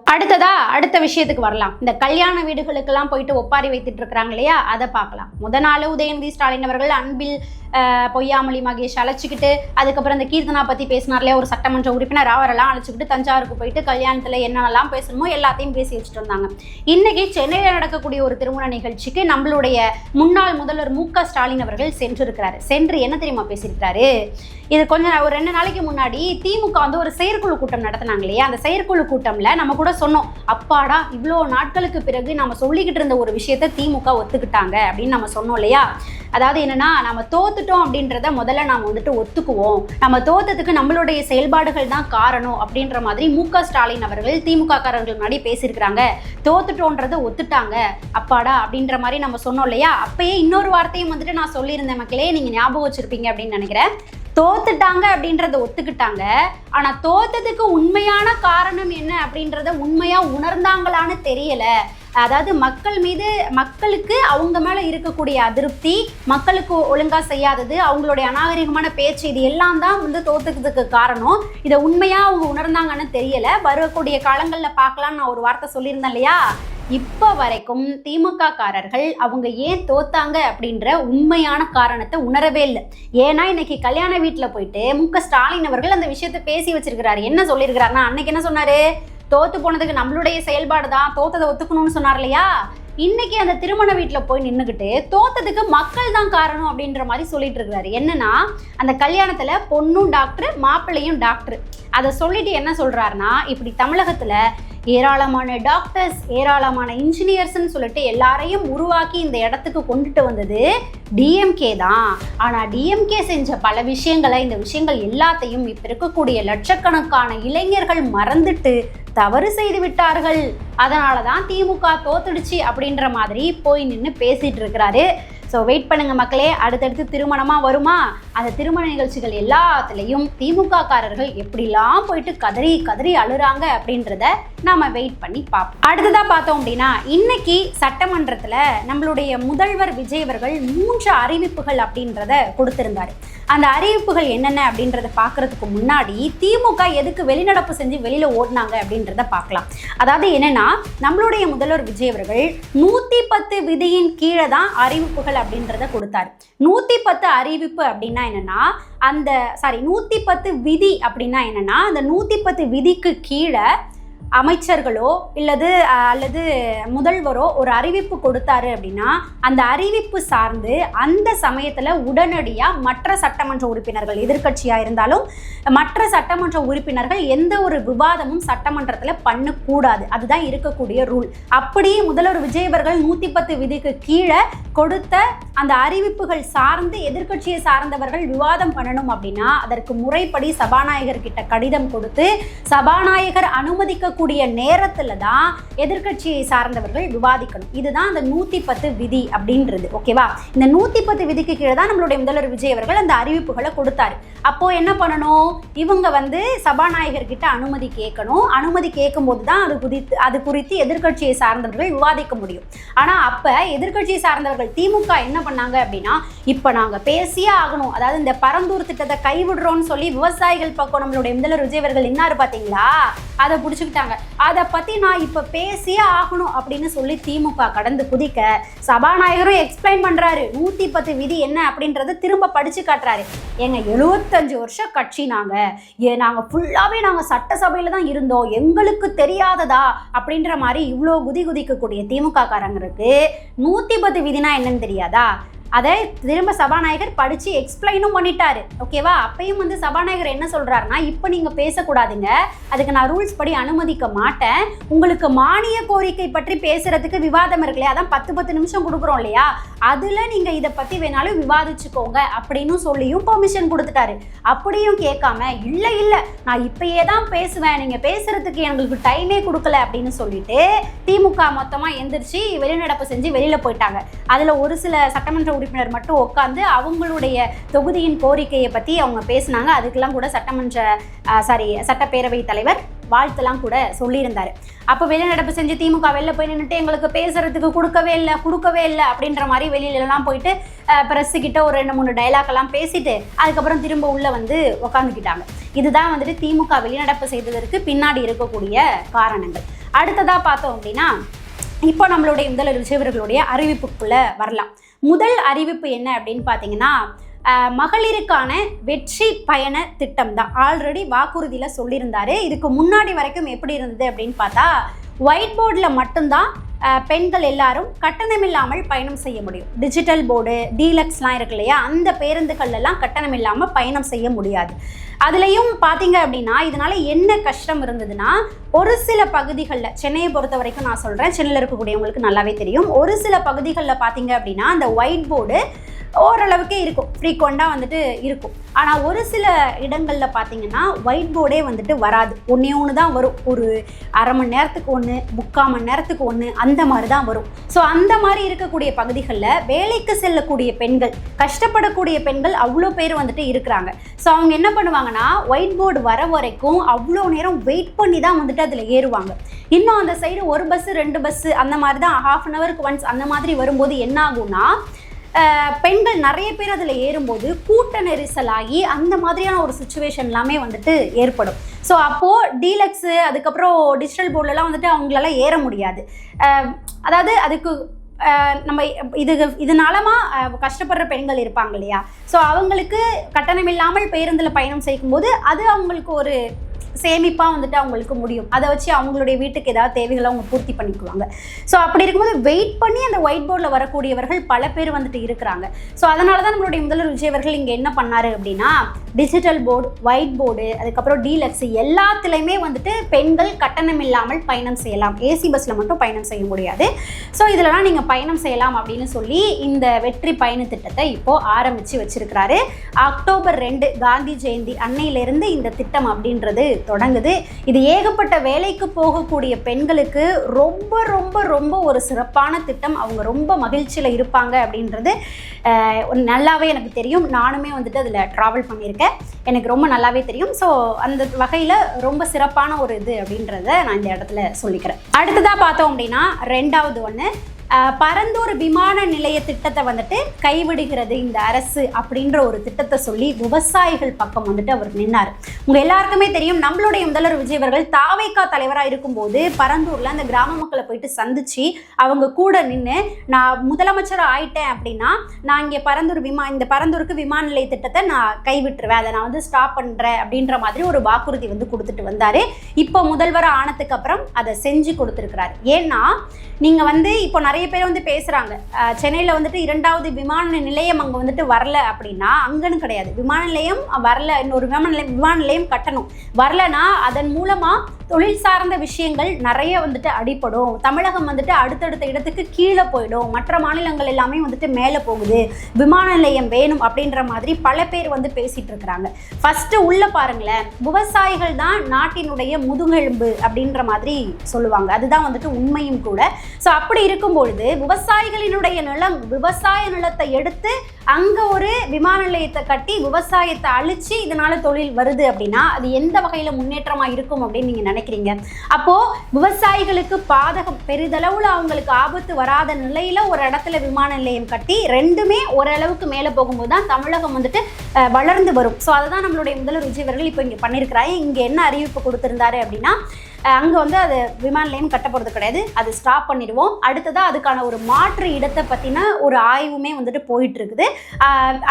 அடுத்த விஷயத்துக்கு வரலாம். இந்த கல்யாண வீடுகளுக்கெல்லாம் போயிட்டு ஒப்பாரி வைத்துட்டு இருக்கிறாங்க இல்லையா, அதை பார்க்கலாம். முத நாள் உதயநிதி ஸ்டாலின் அவர்கள் அன்பில் பொய்யாமொழி மகேஷ் அழைச்சிக்கிட்டு, அதுக்கப்புறம் இந்த கீர்த்தனா பற்றி பேசினார் இல்லையா, ஒரு சட்டமன்ற உறுப்பினர், அவரெல்லாம் அழைச்சிக்கிட்டு தஞ்சாவூருக்கு போயிட்டு கல்யாணத்தில் என்னென்னலாம் பேசணுமோ எல்லாத்தையும் பேசி வச்சுட்டு வந்தாங்க. இன்னைக்கு சென்னையில் நடக்கக்கூடிய ஒரு திருமண நிகழ்ச்சிக்கு நம்மளுடைய முன்னாள் முதல்வர் மு.க. ஸ்டாலின் அவர்கள் சென்று என்ன தெரியுமா பேசியிருக்காரு? இது ஒரு 2 நாளைக்கு முன்னாடி திமுக வந்து ஒரு செயற்குழு கூட்டம் நடத்தினாங்க இல்லையா, அந்த செயற்குழு கூட்டம்ல நம்ம கூட சொன்னோம், அப்பாடா இவ்வளோ நாட்களுக்கு பிறகு நம்ம சொல்லிக்கிட்டு இருந்த ஒரு விஷயத்த திமுக ஒத்துக்கிட்டாங்க அப்படின்னு நம்ம சொன்னோம் இல்லையா. அதாவது என்னன்னா, நம்ம தோத்துட்டோம் அப்படின்றத முதல்ல நாம வந்துட்டு ஒத்துக்குவோம், நம்ம தோத்ததுக்கு நம்மளுடைய செயல்பாடுகள் தான் காரணம் அப்படின்ற மாதிரி மு.க. ஸ்டாலின் அவர்கள் திமுக காரர்கள் முன்னாடி பேசியிருக்கிறாங்க. தோத்துட்டோன்றதை ஒத்துட்டாங்க அப்பாடா அப்படின்ற மாதிரி நம்ம சொன்னோம் இல்லையா. அப்பயே இன்னொரு வார்த்தையும் வந்துட்டு நான் சொல்லியிருந்தேன் மக்களே, நீங்க ஞாபகம் வச்சிருப்பீங்க அப்படின்னு நினைக்கிறேன். தோத்துட்டாங்க அப்படின்றத ஒத்துக்கிட்டாங்க, ஆனா தோத்ததுக்கு உண்மையான காரணம் என்ன அப்படின்றத உண்மையா உணர்ந்தாங்களான்னு தெரியல. அதாவது மக்களுக்கு அவங்க மேல இருக்கக்கூடிய அதிருப்தி, மக்களுக்கு ஒழுங்கா செய்யாதது, அவங்களுடைய அநாகரிகமான பேச்சு, இது எல்லாம் தான் வந்து தோத்துக்கிறதுக்கு காரணம். இதை உண்மையா அவங்க உணர்ந்தாங்கன்னு தெரியல. வரக்கூடிய காலங்கள்ல பார்க்கலாம்னு நான் ஒரு வார்த்தை சொல்லியிருந்தேன் இல்லையா. இப்போ வரைக்கும் திமுக காரர்கள் அவங்க ஏன் தோத்தாங்க அப்படின்ற உண்மையான காரணத்தை உணரவே இல்லை. ஏன்னா இன்னைக்கு கல்யாண வீட்டில் போயிட்டு மு.க. ஸ்டாலின் அவர்கள் அந்த விஷயத்தை பேசி வச்சிருக்கிறாரு. என்ன சொல்லியிருக்கிறாருன்னா, அன்னைக்கு என்ன சொன்னாரு, தோத்து போனதுக்கு நம்மளுடைய செயல்பாடு தான், தோத்ததை ஒத்துக்கணும்னு சொன்னார் இல்லையா. இன்னைக்கு அந்த திருமண வீட்டில் போய் நின்றுக்கிட்டு தோத்ததுக்கு மக்கள் தான் காரணம் அப்படின்ற மாதிரி சொல்லிட்டு இருக்கிறாரு. என்னன்னா, அந்த கல்யாணத்துல பொண்ணும் டாக்டர் மாப்பிள்ளையும் டாக்டர். அதை சொல்லிட்டு என்ன சொல்றாருன்னா, இப்படி தமிழகத்துல ஏராளமான டாக்டர்ஸ், ஏராளமான இன்ஜினியர்ஸ்ன்னு சொல்லிட்டு எல்லாரையும் உருவாக்கி இந்த இடத்துக்கு கொண்டுட்டு வந்தது டிஎம்கே தான். ஆனால் டிஎம்கே செஞ்ச பல விஷயங்களை, இந்த விஷயங்கள் எல்லாத்தையும் இப்போ இருக்கக்கூடிய லட்சக்கணக்கான இளைஞர்கள் மறந்துட்டு தவறு செய்து விட்டார்கள், அதனால தான் திமுக தோத்துடுச்சு அப்படின்ற மாதிரி போய் நின்று பேசிட்டு இருக்கிறாரு. ஸோ வெயிட் பண்ணுங்க மக்களே, அடுத்தடுத்து திருமணமாக வருமா, அந்த திருமண நிகழ்ச்சிகள் எல்லாத்துலேயும் திமுக காரர்கள் எப்படிலாம் போயிட்டு கதறி கதறி அழுறாங்க அப்படின்றத நாம் வெயிட் பண்ணி பார்ப்போம். அடுத்ததாக பார்த்தோம் அப்படின்னா, இன்னைக்கு சட்டமன்றத்தில் நம்மளுடைய முதல்வர் விஜய் அவர்கள் 3 அறிவிப்புகள் அப்படின்றத கொடுத்திருந்தாரு. அந்த அறிவிப்புகள் என்னென்ன அப்படின்றத பார்க்கறதுக்கு முன்னாடி திமுக எதுக்கு வெளிநடப்பு செஞ்சு வெளியில் ஓடினாங்க அப்படின்றத பார்க்கலாம். அதாவது என்னன்னா, நம்மளுடைய முதல்வர் விஜய் அவர்கள் 110 விதியின் கீழே தான் அறிவிப்புகள் அப்படின்றத கொடுத்தாரு. 110 அறிவிப்பு அப்படின்னா என்னன்னா, 110 விதி அப்படின்னா என்னன்னா, அந்த 110 விதிக்கு கீழே அமைச்சர்களோ அல்லது முதல்வரோ ஒரு அறிவிப்பு கொடுத்தாரு அப்படின்னா, அந்த அறிவிப்பு சார்ந்து அந்த சமயத்தில் உடனடியாக மற்ற சட்டமன்ற உறுப்பினர்கள், எதிர்க்கட்சியாக இருந்தாலும் மற்ற சட்டமன்ற உறுப்பினர்கள் எந்த ஒரு விவாதமும் சட்டமன்றத்தில் பண்ணக்கூடாது. அதுதான் இருக்கக்கூடிய ரூல். அப்படியே முதல்வர் விஜய் அவர்கள் 110 விதிக்கு கீழே கொடுத்த அந்த அறிவிப்புகள் சார்ந்து எதிர்க்கட்சியை சார்ந்தவர்கள் விவாதம் பண்ணணும் அப்படின்னா, அதற்கு முறைப்படி சபாநாயகர் கிட்ட கடிதம் கொடுத்து சபாநாயகர் அனுமதிக்க கூடிய நேரத்துல தான் எதிர்க்கட்சியை சார்ந்தவர்கள் விவாதிக்கணும். இதுதான் அந்த 110 விதி அப்படின்றது. ஓகேவா? இந்த 110 விதிக்கு கீழே தான் நம்மளுடைய முதல்வர் விஜய் அவர்கள் அந்த அறிவிப்புகளை கொடுத்தாரு. அப்போ என்ன பண்ணணும், இவங்க சபாநாயகர் கிட்ட அனுமதி கேட்கணும். அனுமதி கேட்கும் போது தான் அது குறித்து எதிர்க்கட்சியை சார்ந்தவர்கள் விவாதிக்க முடியும். ஆனா அப்ப எதிர்க்கட்சியை சார்ந்தவர்கள் திமுக என்ன பண்ணாங்க அப்படின்னா, இப்ப நாங்க பேசியே ஆகணும், அதாவது இந்த பரந்தூர் திட்டத்தை கைவிடுறோம்னு சொல்லி விவசாயிகள் பக்கம் நம்மளுடைய முதல்வர் விஜய் அவர்கள் என்னாரு பாத்தீங்களா, அதை பிடிச்சுக்கிட்டாங்க. அதை பத்தி நான் இப்ப பேசியே ஆகணும் அப்படின்னு சொல்லி திமுக கடந்து குதிக்க சபாநாயகரும் எக்ஸ்பிளைன் பண்றாரு. 110 விதி என்ன அப்படின்றத திரும்ப படிச்சு காட்டுறாரு. எங்க 75 வருஷம் கட்சி நாங்க ஃபுல்லாவே நாங்க சட்டசபையில தான் இருந்தோம், எங்களுக்கு தெரியாததா அப்படின்ற மாதிரி இவ்வளோ குதிக்கக்கூடிய திமுக காரங்களுக்கு 110 விதினா என்னன்னு தெரியாதா? அதை திரும்ப சபாநாயகர் படித்து எக்ஸ்பிளைனும் பண்ணிட்டாரு. ஓகேவா? அப்பயும் சபாநாயகர் என்ன சொல்கிறாருன்னா, இப்போ நீங்கள் பேசக்கூடாதுங்க, அதுக்கு நான் ரூல்ஸ் படி அனுமதிக்க மாட்டேன், உங்களுக்கு மானிய கோரிக்கை பற்றி பேசுகிறதுக்கு விவாதம் இருக்கு இல்லையா, அதான் 10 நிமிஷம் கொடுக்குறோம் இல்லையா, அதில் நீங்கள் இதை பற்றி வேணாலும் விவாதிச்சுக்கோங்க அப்படின்னு சொல்லியும் பெர்மிஷன் கொடுத்துட்டாரு. அப்படியும் கேட்காம இல்லை நான் இப்பயே தான் பேசுவேன், நீங்கள் பேசுகிறதுக்கு எங்களுக்கு டைமே கொடுக்கல அப்படின்னு சொல்லிட்டு திமுக மொத்தமாக எந்திரிச்சு வெளிநடப்பு செஞ்சு வெளியில் போயிட்டாங்க. அதில் ஒரு சில சட்டமன்ற உறுப்பினர் மட்டும் உட்காந்து அவங்களுடைய தொகுதியின் கோரிக்கையை பற்றி அவங்க பேசினாங்க. அதுக்கெல்லாம் கூட சட்டப்பேரவை தலைவர் வாழ்த்தெல்லாம் கூட சொல்லியிருந்தாரு. அப்போ வெளிநடப்பு செஞ்சு திமுக வெளில போய் நின்றுட்டு எங்களுக்கு பேசுறதுக்கு கொடுக்கவே இல்லை அப்படின்ற மாதிரி வெளியிலலாம் போயிட்டு பிரஸ்ஸுக்கிட்ட ஒரு 2-3 டைலாக் எல்லாம் பேசிட்டு அதுக்கப்புறம் திரும்ப உள்ள உக்காந்துக்கிட்டாங்க. இதுதான் திமுக வெளிநடப்பு செய்ததற்கு பின்னாடி இருக்கக்கூடிய காரணங்கள். அடுத்ததாக பார்த்தோம் அப்படின்னா, இப்போ நம்மளுடைய முதல்வர் விஜய் அவர்களுடைய அறிவிப்புக்குள்ளே வரலாம். முதல் அறிவிப்பு என்ன அப்படின்னு பார்த்தீங்கன்னா, மகளிருக்கான வெற்றி பயண திட்டம் தான். ஆல்ரெடி வாக்குறுதியில் சொல்லியிருந்தாரு. இதுக்கு முன்னாடி வரைக்கும் எப்படி இருந்தது அப்படின்னு பார்த்தா, ஒயிட் போர்டில் மட்டும்தான் பெண்கள் எல்லாரும் கட்டணம் இல்லாமல் பயணம் செய்ய முடியும். டிஜிட்டல் போர்டு, டீலக்ஸ்லாம் இருக்கு இல்லையா, அந்த பேருந்துகள்லாம் கட்டணம் இல்லாமல் பயணம் செய்ய முடியாது. அதுலேயும் பார்த்தீங்க அப்படின்னா, இதனால் என்ன கஷ்டம் இருந்ததுன்னா, ஒரு சில பகுதிகளில், சென்னையை பொறுத்த வரைக்கும் நான் சொல்கிறேன், சென்னையில் இருக்கக்கூடியவங்களுக்கு நல்லாவே தெரியும், ஒரு சில பகுதிகளில் பார்த்தீங்க அப்படின்னா அந்த ஒயிட் போர்டு ஓரளவுக்கே இருக்கும், ஃப்ரீக்வெண்ட்டாக இருக்கும். ஆனால் ஒரு சில இடங்களில் பார்த்தீங்கன்னா ஒயிட் போர்டே வராது. ஒன்று தான் வரும், ஒரு அரை மணி நேரத்துக்கு ஒன்று, 3/4 மணி நேரத்துக்கு ஒன்று, அந்த மாதிரி தான் வரும். ஸோ அந்த மாதிரி இருக்கக்கூடிய பகுதிகளில் வேலைக்கு செல்லக்கூடிய பெண்கள், கஷ்டப்படக்கூடிய பெண்கள் அவ்வளோ பேர் இருக்கிறாங்க. ஸோ அவங்க என்ன பண்ணுவாங்கன்னா, ஒயிட் போர்டு வர வரைக்கும் அவ்வளோ நேரம் வெயிட் பண்ணி தான் அதில் ஏறுவாங்க. இன்னும் அந்த சைடு 1 பஸ்ஸு 2 பஸ்ஸு அந்த மாதிரி தான், ½ அன் ஹவருக்கு ஒன்ஸ் அந்த மாதிரி வரும்போது என்ன ஆகும்னா, பெண்கள் நிறைய பேர் அதில் ஏறும்போது கூட்ட நெரிசலாகி அந்த மாதிரியான ஒரு சுச்சுவேஷன் எல்லாமே ஏற்படும். ஸோ அப்போது டீலக்ஸு, அதுக்கப்புறம் டிஜிட்டல் போர்டிலலாம் அவங்களால ஏற முடியாது. அதாவது அதுக்கு நம்ம இதனாலமா கஷ்டப்படுற பெண்கள் இருப்பாங்க இல்லையா, ஸோ அவங்களுக்கு கட்டணம் இல்லாமல் பேருந்தில் பயணம் செய்யும்போது அது அவங்களுக்கு ஒரு சேமிப்பாக அவங்களுக்கு முடியும். அதை வச்சு அவங்களுடைய வீட்டுக்கு ஏதாவது தேவைகளை அவங்க பூர்த்தி பண்ணிக்குவாங்க. ஸோ அப்படி இருக்கும்போது வெயிட் பண்ணி அந்த ஒயிட் போர்டில் வரக்கூடியவர்கள் பல பேர் இருக்கிறாங்க. ஸோ அதனால தான் நம்மளுடைய முதல்வர் விஜய் அவர்கள் இங்கே என்ன பண்ணாரு அப்படின்னா, டிஜிட்டல் போர்டு, ஒயிட் போர்டு, அதுக்கப்புறம் டீலக்ஸ் எல்லாத்துலேயுமே பெண்கள் கட்டணம் இல்லாமல் பயணம் செய்யலாம். ஏசி பஸ்ஸில் மட்டும் பயணம் செய்ய முடியாது. ஸோ இதெல்லாம் நீங்கள் பயணம் செய்யலாம் அப்படின்னு சொல்லி இந்த வெற்றி பயண திட்டத்தை இப்போது ஆரம்பித்து வச்சிருக்கிறாரு. அக்டோபர் 2 காந்தி ஜெயந்தி அன்னையிலிருந்து இந்த திட்டம் அப்படின்றது தொடங்குது. இது ஏகப்பட்ட வேலைக்கு போகக்கூடிய பெண்களுக்கு ரொம்ப ரொம்ப ரொம்ப ஒரு சிறப்பான திட்டம். அவங்க ரொம்ப மகிழ்ச்சியில் இருப்பாங்க அப்படின்றது நல்லாவே எனக்கு தெரியும். நானுமே வந்துட்டு அதில் ட்ராவல் பண்ணியிருக்கேன், எனக்கு ரொம்ப நல்லாவே தெரியும். ஸோ அந்த வகையில் ரொம்ப சிறப்பான ஒரு இது அப்படின்றத நான் இந்த இடத்துல சொல்லிக்கிறேன். அடுத்ததாக பார்த்தோம் அப்படின்னா ரெண்டாவது ஒன்று, பரந்தூர் விமான நிலைய திட்டத்தை வந்துட்டு கைவிடுகிறது இந்த அரசு அப்படின்ற ஒரு திட்டத்தை சொல்லி விவசாயிகள் பக்கம் வந்துட்டு அவர் நின்னார். உங்கள் எல்லாருக்குமே தெரியும், நம்மளுடைய முதல்வர் விஜய் அவர்கள் தாவேகா தலைவராக இருக்கும்போது பரந்தூரில் அந்த கிராம மக்களை போயிட்டு சந்திச்சு அவங்க கூட நின்று, நான் முதலமைச்சராக ஆயிட்டேன் அப்படின்னா நான் இங்கே இந்த பரந்தூருக்கு விமான நிலைய திட்டத்தை நான் கைவிட்டுருவேன், அதை நான் வந்து ஸ்டாப் பண்ணுறேன் அப்படின்ற மாதிரி ஒரு வாக்குறுதி வந்து கொடுத்துட்டு வந்தார். இப்போ முதல்வராக ஆனதுக்கு அப்புறம் அதை செஞ்சு கொடுத்துருக்கிறார். ஏன்னா நீங்கள் வந்து இப்போ நிறைய பேர் வந்து பேசுகிறாங்க, சென்னையில் வந்துட்டு 2வது விமான நிலையம் அங்கே வந்துட்டு வரல அப்படின்னா, அங்கன்னு கிடையாது, விமான நிலையம் வரல, இன்னொரு விமான நிலையம் கட்டணும். வரலன்னா அதன் மூலமாக தொழில் சார்ந்த விஷயங்கள் நிறைய வந்துட்டு அடிப்படும், தமிழகம் வந்துட்டு அடுத்தடுத்த இடத்துக்கு கீழே போயிடும், மற்ற மாநிலங்கள் எல்லாமே வந்துட்டு மேலே போகுது, விமான நிலையம் வேணும் அப்படின்ற மாதிரி பல பேர் வந்து பேசிகிட்டு இருக்கிறாங்க. ஃபஸ்ட்டு உள்ளே பாருங்களேன், விவசாயிகள் தான் நாட்டினுடைய முதுகெலும்பு அப்படின்ற மாதிரி சொல்லுவாங்க, அதுதான் வந்துட்டு உண்மையும் கூட. ஸோ அப்படி இருக்கும்பொழுது விவசாயிகளினுடைய விவசாய நிலத்தை எடுத்து அங்கே ஒரு விமான நிலையத்தை கட்டி விவசாயத்தை அழிச்சு இதனால தொழில் வருது அப்படின்னா அது எந்த வகையில் முன்னேற்றமாக இருக்கும் அப்படின்னு நீங்கள் நினைக்கிறீங்க? அப்போது விவசாயிகளுக்கு பாதகம், பெரிதளவில் அவங்களுக்கு ஆபத்து வராத நிலையில் ஒரு இடத்துல விமான நிலையம் கட்டி ரெண்டுமே ஓரளவுக்கு மேலே போகும்போது தான் தமிழகம் வந்துட்டு வளர்ந்து வரும். ஸோ அதை தான் நம்மளுடைய முதல்வர் விஜய் அவர்கள் இப்போ இங்கே பண்ணியிருக்கிறாரு. இங்கே என்ன அறிவிப்பு கொடுத்துருந்தாரு அப்படின்னா, அங்கே வந்து அது விமான நிலையம் கட்ட போகிறது கிடையாது, அது ஸ்டாப் பண்ணிடுவோம். அடுத்ததாக அதுக்கான ஒரு மாற்று இடத்தை பற்றின ஒரு ஆய்வுமே வந்துட்டு போயிட்டு இருக்குது.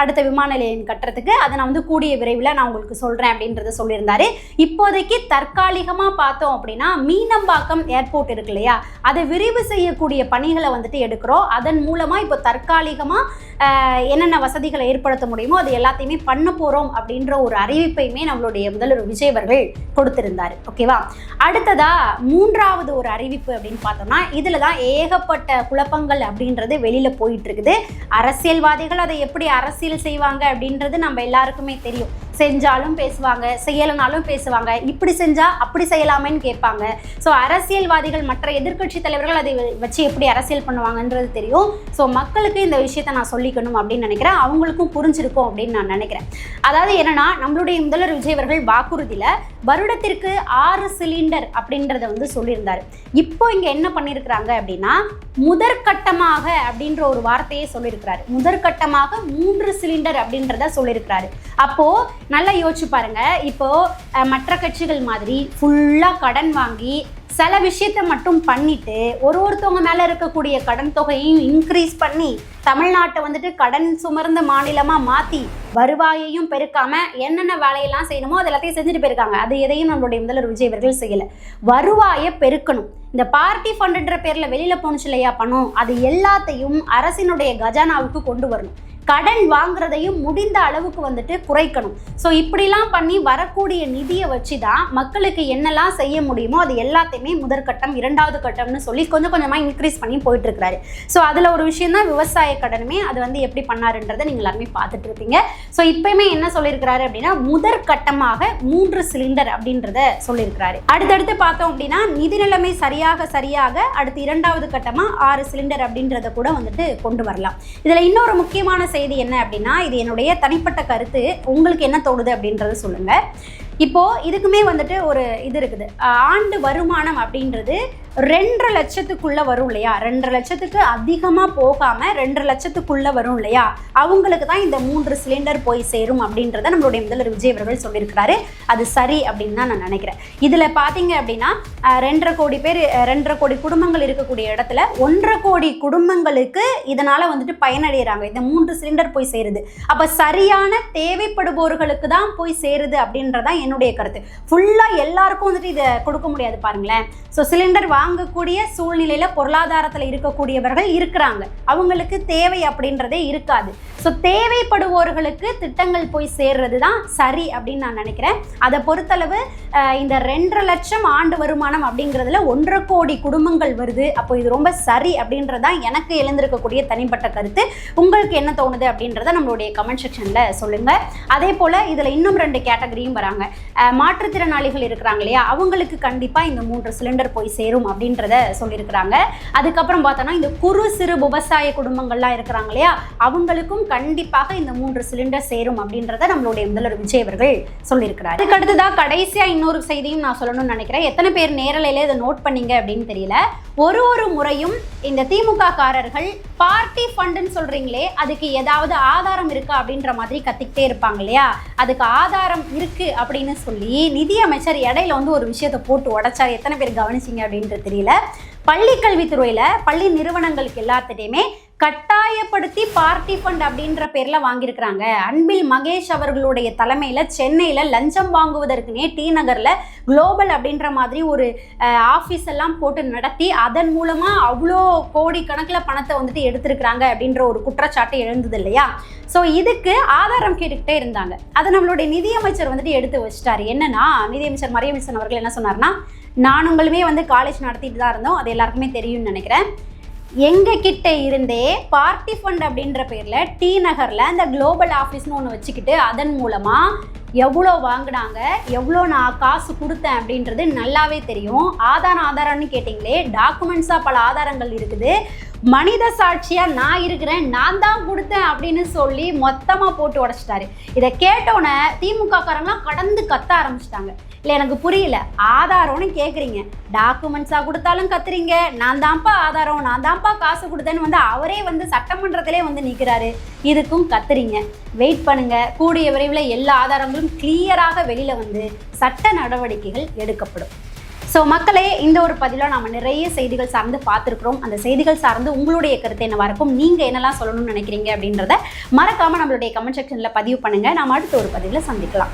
அடுத்த விமான நிலையம் கட்டுறதுக்கு அதை நான் வந்து கூடிய விரைவில் நான் உங்களுக்கு சொல்கிறேன் அப்படின்றத சொல்லியிருந்தாரு. இப்போதைக்கு தற்காலிகமாக பார்த்தோம் அப்படின்னா மீனம்பாக்கம் ஏர்போர்ட் இருக்கு இல்லையா, அதை விரிவு செய்யக்கூடிய பணிகளை வந்துட்டு எடுக்கிறோம். அதன் மூலமாக இப்போ தற்காலிகமாக என்னென்ன வசதிகளை ஏற்படுத்த முடியுமோ அது எல்லாத்தையுமே பண்ண போகிறோம் அப்படின்ற ஒரு அறிவிப்பையுமே நம்மளுடைய முதல்வர் விஜய் அவர்கள் கொடுத்திருந்தார். ஓகேவா? அடுத்ததா 3வது ஒரு அறிவிப்பு அப்படின்னு பார்த்தோம்னா, இதில் தான் ஏகப்பட்ட குழப்பங்கள் அப்படின்றது வெளியில் போயிட்டு இருக்குது. அரசியல்வாதிகள் அதை எப்படி அரசியல் செய்வாங்க அப்படின்றது நம்ம எல்லாருக்குமே தெரியும். செஞ்சாலும் பேசுவாங்க, செய்யலைனாலும் பேசுவாங்க, இப்படி செஞ்சால் அப்படி செய்யலாமேன்னு கேட்பாங்க. ஸோ அரசியல்வாதிகள் மற்ற எதிர்க்கட்சி தலைவர்கள் அதை வச்சு எப்படி அரசியல் பண்ணுவாங்கன்றது தெரியும். ஸோ மக்களுக்கு இந்த விஷயத்தை நான் சொல்லிக்கணும் அப்படின்னு நினைக்கிறேன், அவங்களுக்கும் புரிஞ்சிருக்கும் அப்படின்னு நான் நினைக்கிறேன். அதாவது என்னன்னா, நம்மளுடைய முதல்வர் விஜய் அவர்கள் வாக்குறுதியில் வருடத்திற்கு 6 சிலிண்டர் அப்படின்றத வந்து சொல்லியிருந்தார். இப்போ இங்கே என்ன பண்ணியிருக்கிறாங்க அப்படின்னா, முதற்கட்டமாக அப்படின்ற ஒரு வார்த்தையை சொல்லியிருக்கிறாரு. முதற்கட்டமாக 3 சிலிண்டர் அப்படின்றத சொல்லியிருக்கிறாரு. அப்போது நல்லா யோசிச்சு பாருங்க, இப்போ மற்ற கட்சிகள் மாதிரி ஃபுல்லாக கடன் வாங்கி சில விஷயத்தை மட்டும் பண்ணிட்டு ஒருத்தவங்க மேலே இருக்கக்கூடிய கடன் தொகையையும் இன்க்ரீஸ் பண்ணி தமிழ்நாட்டை வந்துட்டு கடன் சுமர்ந்த மாநிலமாக மாற்றி வருவாயையும் பெருக்காம என்னென்ன வேலையெல்லாம் செய்யணுமோ அது எல்லாத்தையும் செஞ்சுட்டு போயிருக்காங்க. அது எதையும் நம்மளுடைய முதல்வர் விஜய் அவர்கள் செய்யலை. வருவாயை பெருக்கணும். இந்த பார்ட்டி ஃபண்டுன்ற பேரில் வெளியில் போணுச்சு இல்லையா பணம், அது எல்லாத்தையும் அரசினுடைய கஜானாவுக்கு கொண்டு வரணும். கடன் வாங்குறதையும் முடிந்த அளவுக்கு வந்துட்டு குறைக்கணும். ஸோ இப்படிலாம் பண்ணி வரக்கூடிய நிதியை வச்சு தான் மக்களுக்கு என்னெல்லாம் செய்ய முடியுமோ அது எல்லாத்தையுமே முதற்கட்டம் 2வது கட்டம்னு சொல்லி கொஞ்சம் கொஞ்சமாக இன்க்ரீஸ் பண்ணி போயிட்டு இருக்கிறாரு. ஸோ அதில் ஒரு விஷயம் தான் விவசாய கடனுமே. அது வந்து எப்படி பண்ணாருன்றதை நீங்கள் எல்லாருமே பார்த்துட்டு இருப்பீங்க. ஸோ இப்பயுமே என்ன சொல்லியிருக்கிறாரு அப்படின்னா, முதற்கட்டமாக 3 சிலிண்டர் அப்படின்றத சொல்லியிருக்கிறாரு. அடுத்தடுத்து பார்த்தோம் அப்படின்னா, நிதி நிலைமை சரியாக அடுத்து 2வது கட்டமாக 6 சிலிண்டர் அப்படின்றத கூட வந்துட்டு கொண்டு வரலாம். இதில் இன்னொரு முக்கியமான செய்தி என்ன அப்படின்னா, இது என்னுடைய தனிப்பட்ட கருத்து, உங்களுக்கு என்ன தோணுது அப்படின்றத சொல்லுங்க. இப்போ இதுக்குமே வந்துட்டு ஒரு இது இருக்குது, ஆண்டு வருமானம் அப்படின்றது 2.5 லட்சத்துக்குள்ள வரும் இல்லையா, 2.5 லட்சத்துக்கு அதிகமாக போகாமல் 2.5 லட்சத்துக்குள்ள வரும் இல்லையா, அவங்களுக்கு தான் இந்த 3 சிலிண்டர் போய் சேரும் அப்படின்றத நம்மளுடைய முதல்வர் விஜய் அவர்கள் சொல்லியிருக்கிறாரு. அது சரி அப்படின்னு தான் நான் நினைக்கிறேன். இதில் பார்த்தீங்க அப்படின்னா 2.5 கோடி பேர், 2.5 கோடி குடும்பங்கள் இருக்கக்கூடிய இடத்துல 1.5 கோடி குடும்பங்களுக்கு இதனால் வந்துட்டு பயனடைகிறாங்க. இந்த 3 சிலிண்டர் போய் சேருது. அப்போ சரியான தேவைப்படுபவர்களுக்கு தான் போய் சேருது அப்படின்றதான் என்னுடைய கருத்து. ஃபுல்லாக எல்லாருக்கும் வந்துட்டு இதை கொடுக்க முடியாது பாருங்களேன். ஸோ சிலிண்டர் வாங்கக்கூடிய சூழ்நிலையில் பொருளாதாரத்தில் இருக்கக்கூடியவர்கள் இருக்கிறாங்க. அவங்களுக்கு தேவை அப்படின்றதே இருக்காது. ஸோ தேவைப்படுவோர்களுக்கு திட்டங்கள் போய் சேர்றது தான் சரி அப்படின்னு நான் நினைக்கிறேன். அதை பொறுத்தளவு இந்த 2.5 லட்சம் ஆண்டு வருமானம் அப்படிங்கிறதுல 1.5 கோடி குடும்பங்கள் வருது. அப்போ இது ரொம்ப சரி அப்படின்றதான் எனக்கு எழுந்திருக்கக்கூடிய தனிப்பட்ட கருத்து. உங்களுக்கு என்ன தோணுது அப்படின்றத நம்மளுடைய கமெண்ட் செக்ஷனில் சொல்லுங்கள். அதே போல் இதில் இன்னும் 2 கேட்டகரியும் வராங்க. மாற்றுத்திறனாளிகள் இருக்கிறாங்க இல்லையா, அவங்களுக்கு கண்டிப்பாக இந்த 3 சிலிண்டர் போய் சேரும் அப்படின்றத சொல்லியிருக்கிறாங்க. அதுக்கப்புறம் பார்த்தோன்னா இந்த குறு சிறு விவசாய குடும்பங்கள்லாம் இருக்கிறாங்க இல்லையா, அவங்களுக்கும் கண்டிப்பாக இந்த 3 சிலிண்டர் சேரும் அப்படின்றத நம்மளுடைய முதல்வர் விஜய் அவர்கள் சொல்லியிருக்கிறார். அதுக்கு அடுத்ததாக கடைசியாக இன்னொரு செய்தியும் நான் சொல்லணும்னு நினைக்கிறேன். எத்தனை பேர் நேரலையில இதை நோட் பண்ணீங்க அப்படின்னு தெரியல. ஒரு முறையும் இந்த திமுக காரர்கள் பார்ட்டி ஃபண்டுன்னு சொல்றீங்களே, அதுக்கு ஏதாவது ஆதாரம் இருக்கா அப்படின்ற மாதிரி கத்திக்கிட்டே இருப்பாங்க இல்லையா. அதுக்கு ஆதாரம் இருக்கு அப்படின்னு சொல்லி நிதியமைச்சர் இடையில ஒரு விஷயத்தை போட்டு உடைச்சார். எத்தனை பேர் கவனிச்சிங்க அப்படின்றது தெரியல. பள்ளி கல்வித்துறையில பள்ளி நிறுவனங்களுக்கு எல்லாத்துட்டையுமே கட்டாயப்படுத்தி பார்ட்டி ஃபண்ட் அப்படின்ற பேரில் வாங்கியிருக்கிறாங்க. அன்பில் மகேஷ் அவர்களுடைய தலைமையில் சென்னையில் லஞ்சம் வாங்குவதற்குனே டி நகரில் குளோபல் அப்படின்ற மாதிரி ஒரு ஆஃபீஸ் எல்லாம் போட்டு நடத்தி அதன் மூலமாக அவ்வளோ கோடி கணக்கில் பணத்தை எடுத்திருக்கிறாங்க அப்படின்ற ஒரு குற்றச்சாட்டு எழுந்தது இல்லையா. ஸோ இதுக்கு ஆதாரம் கேட்டுக்கிட்டே இருந்தாங்க. அதை நம்மளுடைய நிதியமைச்சர் எடுத்து வச்சிட்டாரு. என்னன்னா, நிதியமைச்சர் மரியமிசன் அவர்கள் என்ன சொன்னார்னா, நானுங்களுமே காலேஜ் நடத்திட்டு தான் இருந்தோம், அது எல்லாருக்குமே தெரியும்னு நினைக்கிறேன். எங்ககிட்ட இருந்தே பார்ட்டி ஃபண்ட் அப்படின்ற பேரில் டி நகரில் அந்த குளோபல் ஆஃபீஸ்னு ஒன்று வச்சுக்கிட்டு அதன் மூலமாக எவ்வளோ வாங்கினாங்க, எவ்வளோ நான் காசு கொடுத்தேன் அப்படின்றது நல்லாவே தெரியும். ஆதாரம்னு கேட்டிங்களே, டாக்குமெண்ட்ஸாக பல ஆதாரங்கள் இருக்குது. மனித சாட்சியாக நான் இருக்கிறேன், நான் தான் கொடுத்தேன் அப்படின்னு சொல்லி மொத்தமாக போட்டு உடச்சிட்டாரு. இதை கேட்டோன்னே திமுக காரங்களாம் கடந்து கத்த ஆரம்பிச்சிட்டாங்க. இல்லை எனக்கு புரியல, ஆதாரம்னு கேட்குறீங்க, டாக்குமெண்ட்ஸாக கொடுத்தாலும் கத்துறீங்க, நான் தான்ப்பா ஆதாரம், நான் தான்ப்பா காசு கொடுத்தேன்னு அவரே சட்டமன்றத்திலே நிற்கிறாரு, இதுக்கும் கத்துறீங்க. வெயிட் பண்ணுங்க, கூடிய விரைவில் எல்லா ஆதாரங்களும் கிளியராக வெளியில் சட்ட நடவடிக்கைகள் எடுக்கப்படும். ஸோ மக்களே, இந்த ஒரு பதிவில் நாம் நிறைய செய்திகள் சார்ந்து பார்த்துருக்குறோம். அந்த செய்திகள் சார்ந்து உங்களுடைய கருத்து என்னவாக இருக்கும், நீங்கள் என்னெல்லாம் சொல்லணும்னு நினைக்கிறீங்க அப்படின்றத மறக்காமல் நம்மளுடைய கமெண்ட் செக்ஷனில் பதிவு பண்ணுங்கள். நாம் அடுத்த ஒரு பதிவில் சந்திக்கலாம்.